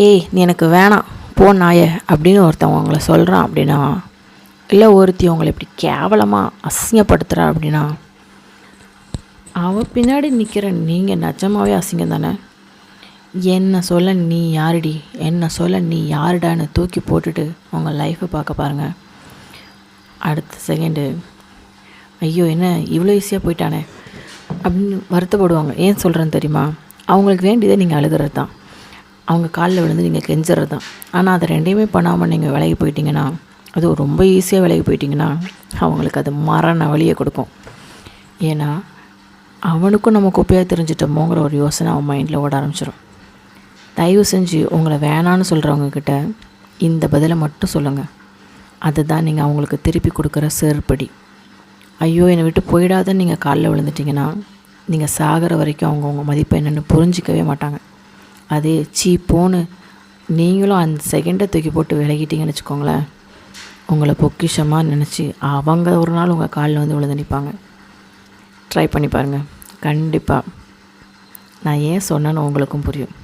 ஏய் நீ எனக்கு வேணாம் போ நாயே அப்படின்னு ஒருத்தவங்க உங்களை சொல்கிறான் அப்படின்னா, இல்லை ஒருத்தி உங்களை இப்படி கேவலமாக அசிங்கப்படுத்துகிறா அப்படின்னா, அவள் பின்னாடி நிற்கிற நீங்கள் நிஜமாவே அசிங்கம் தானே. என்ன சொல்ல நீ யாருடி, என்ன சொல்ல நீ யாருடான்னு தூக்கி போட்டுட்டு உங்கள் லைஃப்பை பார்க்க பாருங்கள். அடுத்த செகண்டு ஐயோ என்ன இவ்வளோ ஈஸியாக போயிட்டானே அப்படின்னு வருத்தப்படுவாங்க. ஏன் சொல்கிறேன்னு தெரியுமா? அவங்களுக்கு வேண்டியதை நீங்கள் அழுகிறது தான், அவங்க காலில் விழுந்து நீங்கள் கெஞ்சுறது தான். ஆனால் அதை ரெண்டையுமே பண்ணாமல் நீங்கள் விலகி போயிட்டீங்கன்னா, அது ரொம்ப ஈஸியாக விலகி போயிட்டிங்கன்னா அவங்களுக்கு அது மரண வழியை கொடுக்கும். ஏன்னா அவனுக்கும் நம்ம குப்பையாக தெரிஞ்சிட்டோமோங்கிற ஒரு யோசனை அவன் மைண்டில் ஓட ஆரம்பிச்சிடும். தயவு செஞ்சு உங்களை வேணான்னு சொல்கிறவங்கக்கிட்ட இந்த பதிலை மட்டும் சொல்லுங்கள். அதுதான் நீங்கள் அவங்களுக்கு திருப்பி கொடுக்குற செருப்படி. ஐயோ என்னை விட்டு போயிடாதன்னு நீங்கள் காலில் விழுந்துட்டிங்கன்னா, நீங்கள் சாகிற வரைக்கும் அவங்க உங்கள் மதிப்பை என்னென்னு புரிஞ்சிக்கவே மாட்டாங்க. அதே போன்னு நீங்களும் அந்த செகண்டை தூக்கி போட்டு விலகிட்டீங்கன்னு வச்சுக்கோங்களேன், உங்களை பொக்கிஷமாக நினச்சி அவங்க ஒரு நாள் உங்கள் காலில் வந்து விழுந்து நிற்பாங்க. ட்ரை பண்ணி பாருங்கள். கண்டிப்பாக நான் ஏன் சொன்னேன்னு உங்களுக்கும் புரியும்.